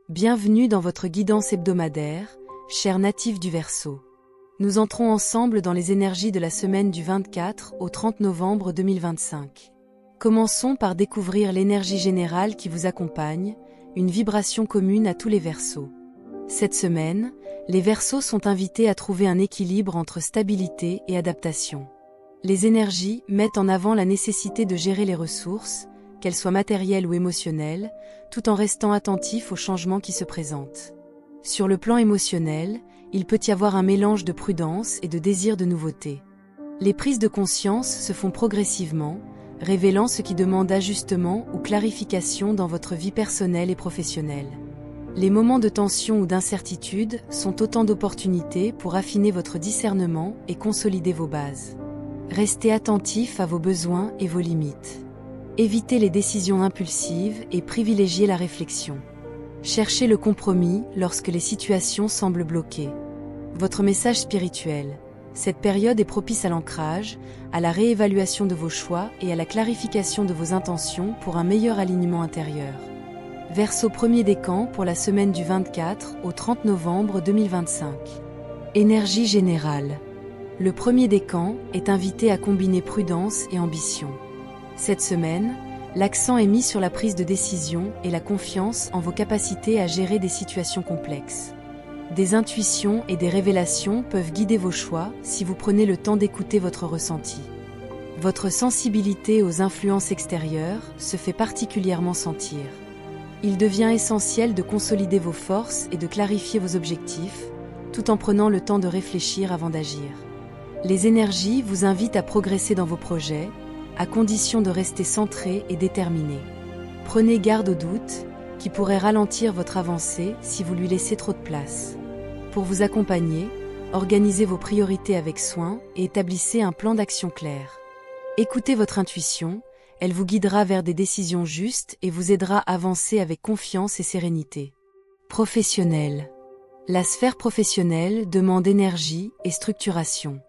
Bienvenue dans votre guidance hebdomadaire, chers natifs du Verseau. Nous entrons ensemble dans les énergies de la semaine du 24 au 30 novembre 2025. Commençons par découvrir l'énergie générale qui vous accompagne, une vibration commune à tous les Verseaux. Cette semaine, les Verseaux sont invités à trouver un équilibre entre stabilité et adaptation. Les énergies mettent en avant la nécessité de gérer les ressources, qu'elles soient matérielles ou émotionnelles, tout en restant attentif aux changements qui se présentent. Sur le plan émotionnel, il peut y avoir un mélange de prudence et de désir de nouveauté. Les prises de conscience se font progressivement, révélant ce qui demande ajustement ou clarification dans votre vie personnelle et professionnelle. Les moments de tension ou d'incertitude sont autant d'opportunités pour affiner votre discernement et consolider vos bases. Restez attentif à vos besoins et vos limites. Évitez les décisions impulsives et privilégiez la réflexion. Cherchez le compromis lorsque les situations semblent bloquées. Votre message spirituel. Cette période est propice à l'ancrage, à la réévaluation de vos choix et à la clarification de vos intentions pour un meilleur alignement intérieur. Verseau premier décan pour la semaine du 24 au 30 novembre 2025. Énergie générale. Le premier décan est invité à combiner prudence et ambition. Cette semaine, l'accent est mis sur la prise de décision et la confiance en vos capacités à gérer des situations complexes. Des intuitions et des révélations peuvent guider vos choix si vous prenez le temps d'écouter votre ressenti. Votre sensibilité aux influences extérieures se fait particulièrement sentir. Il devient essentiel de consolider vos forces et de clarifier vos objectifs, tout en prenant le temps de réfléchir avant d'agir. Les énergies vous invitent à progresser dans vos projets, à condition de rester centré et déterminé. Prenez garde aux doutes, qui pourraient ralentir votre avancée si vous lui laissez trop de place. Pour vous accompagner, organisez vos priorités avec soin et établissez un plan d'action clair. Écoutez votre intuition, elle vous guidera vers des décisions justes et vous aidera à avancer avec confiance et sérénité. Professionnel. La sphère professionnelle demande énergie et structuration.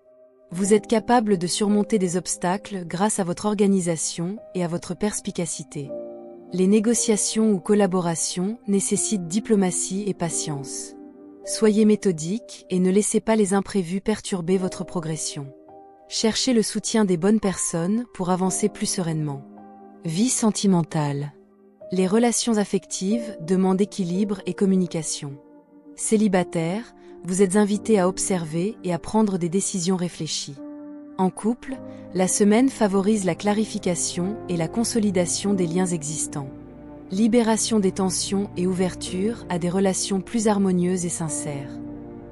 Vous êtes capable de surmonter des obstacles grâce à votre organisation et à votre perspicacité. Les négociations ou collaborations nécessitent diplomatie et patience. Soyez méthodique et ne laissez pas les imprévus perturber votre progression. Cherchez le soutien des bonnes personnes pour avancer plus sereinement. Vie sentimentale. Les relations affectives demandent équilibre et communication. Célibataire, vous êtes invité à observer et à prendre des décisions réfléchies. En couple, la semaine favorise la clarification et la consolidation des liens existants. Libération des tensions et ouverture à des relations plus harmonieuses et sincères.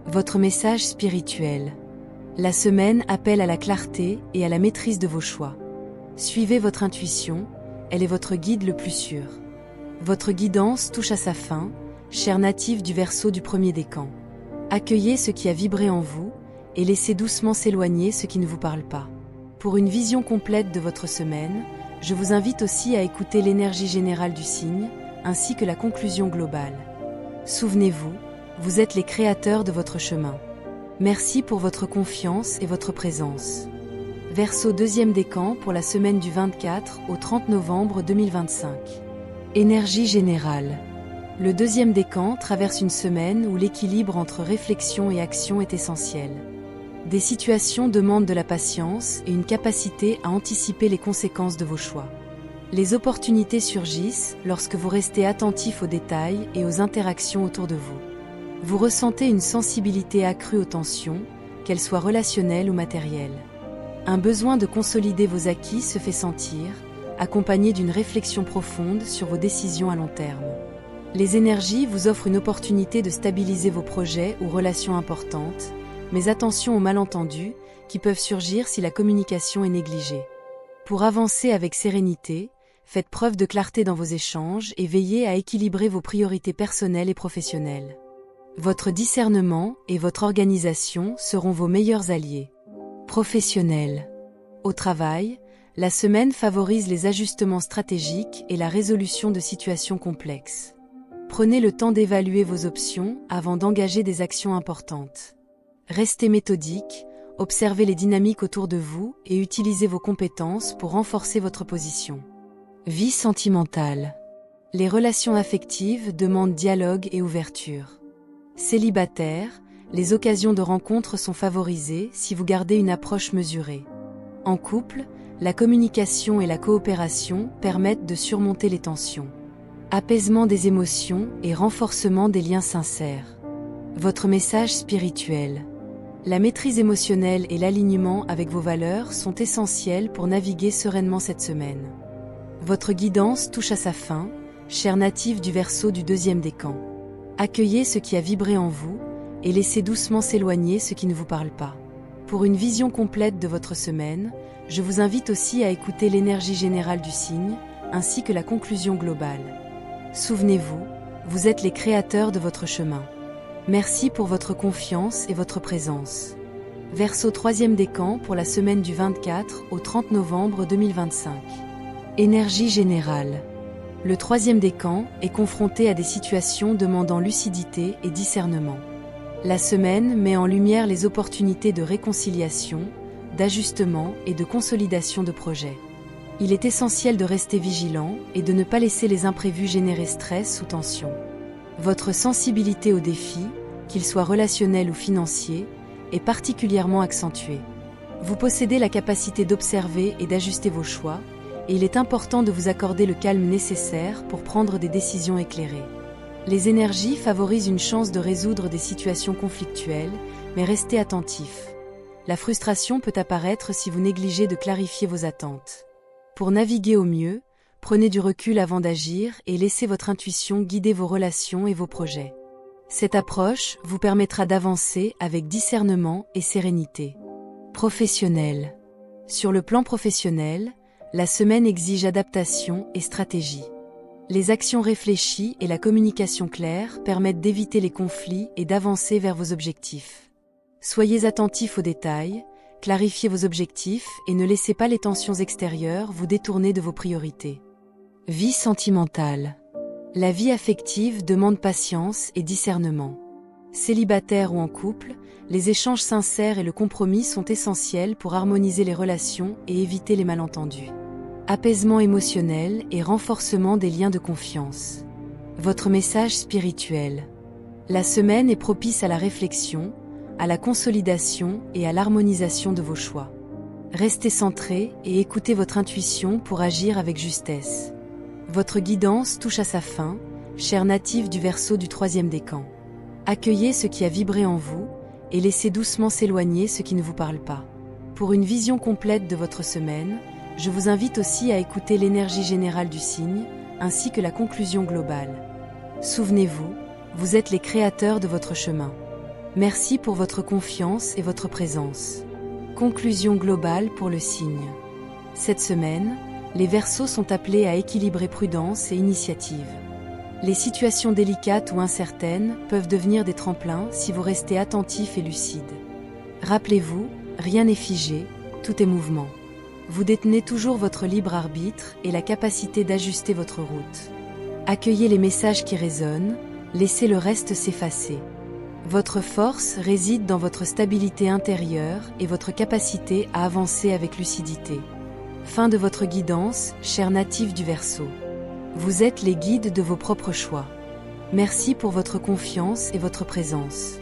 Votre message spirituel. La semaine appelle à la clarté et à la maîtrise de vos choix. Suivez votre intuition, elle est votre guide le plus sûr. Votre guidance touche à sa fin, chers natifs du Verseau du premier décan. Accueillez ce qui a vibré en vous et laissez doucement s'éloigner ce qui ne vous parle pas. Pour une vision complète de votre semaine, je vous invite aussi à écouter l'énergie générale du signe, ainsi que la conclusion globale. Souvenez-vous, vous êtes les créateurs de votre chemin. Merci pour votre confiance et votre présence. Verseau deuxième décan pour la semaine du 24 au 30 novembre 2025. Énergie générale. Le deuxième décan traverse une semaine où l'équilibre entre réflexion et action est essentiel. Des situations demandent de la patience et une capacité à anticiper les conséquences de vos choix. Les opportunités surgissent lorsque vous restez attentif aux détails et aux interactions autour de vous. Vous ressentez une sensibilité accrue aux tensions, qu'elles soient relationnelles ou matérielles. Un besoin de consolider vos acquis se fait sentir, accompagné d'une réflexion profonde sur vos décisions à long terme. Les énergies vous offrent une opportunité de stabiliser vos projets ou relations importantes, mais attention aux malentendus qui peuvent surgir si la communication est négligée. Pour avancer avec sérénité, faites preuve de clarté dans vos échanges et veillez à équilibrer vos priorités personnelles et professionnelles. Votre discernement et votre organisation seront vos meilleurs alliés. Professionnel. Au travail, la semaine favorise les ajustements stratégiques et la résolution de situations complexes. Prenez le temps d'évaluer vos options avant d'engager des actions importantes. Restez méthodique, observez les dynamiques autour de vous et utilisez vos compétences pour renforcer votre position. Vie sentimentale. Les relations affectives demandent dialogue et ouverture. Célibataire, les occasions de rencontre sont favorisées si vous gardez une approche mesurée. En couple, la communication et la coopération permettent de surmonter les tensions. Apaisement des émotions et renforcement des liens sincères. Votre message spirituel. La maîtrise émotionnelle et l'alignement avec vos valeurs sont essentiels pour naviguer sereinement cette semaine. Votre guidance touche à sa fin, chers natifs du Verseau du deuxième décan. Accueillez ce qui a vibré en vous et laissez doucement s'éloigner ce qui ne vous parle pas. Pour une vision complète de votre semaine, je vous invite aussi à écouter l'énergie générale du signe, ainsi que la conclusion globale. Souvenez-vous, vous êtes les créateurs de votre chemin. Merci pour votre confiance et votre présence. Verseau troisième décan pour la semaine du 24 au 30 novembre 2025. Énergie générale. Le troisième décan est confronté à des situations demandant lucidité et discernement. La semaine met en lumière les opportunités de réconciliation, d'ajustement et de consolidation de projets. Il est essentiel de rester vigilant et de ne pas laisser les imprévus générer stress ou tension. Votre sensibilité aux défis, qu'ils soient relationnels ou financiers, est particulièrement accentuée. Vous possédez la capacité d'observer et d'ajuster vos choix, et il est important de vous accorder le calme nécessaire pour prendre des décisions éclairées. Les énergies favorisent une chance de résoudre des situations conflictuelles, mais restez attentif. La frustration peut apparaître si vous négligez de clarifier vos attentes. Pour naviguer au mieux, prenez du recul avant d'agir et laissez votre intuition guider vos relations et vos projets. Cette approche vous permettra d'avancer avec discernement et sérénité. Professionnel. Sur le plan professionnel, la semaine exige adaptation et stratégie. Les actions réfléchies et la communication claire permettent d'éviter les conflits et d'avancer vers vos objectifs. Soyez attentifs aux détails, clarifiez vos objectifs et ne laissez pas les tensions extérieures vous détourner de vos priorités. Vie sentimentale. La vie affective demande patience et discernement. Célibataire ou en couple, les échanges sincères et le compromis sont essentiels pour harmoniser les relations et éviter les malentendus. Apaisement émotionnel et renforcement des liens de confiance. Votre message spirituel. La semaine est propice à la réflexion, à la consolidation et à l'harmonisation de vos choix. Restez centré et écoutez votre intuition pour agir avec justesse. Votre guidance touche à sa fin, chers natifs du Verseau du troisième décan. Accueillez ce qui a vibré en vous et laissez doucement s'éloigner ce qui ne vous parle pas. Pour une vision complète de votre semaine, je vous invite aussi à écouter l'énergie générale du signe, ainsi que la conclusion globale. Souvenez-vous, vous êtes les créateurs de votre chemin. Merci pour votre confiance et votre présence. Conclusion globale pour le signe. Cette semaine, les Verseaux sont appelés à équilibrer prudence et initiative. Les situations délicates ou incertaines peuvent devenir des tremplins si vous restez attentif et lucide. Rappelez-vous, rien n'est figé, tout est mouvement. Vous détenez toujours votre libre arbitre et la capacité d'ajuster votre route. Accueillez les messages qui résonnent, laissez le reste s'effacer. Votre force réside dans votre stabilité intérieure et votre capacité à avancer avec lucidité. Fin de votre guidance, chers natifs du Verseau. Vous êtes les guides de vos propres choix. Merci pour votre confiance et votre présence.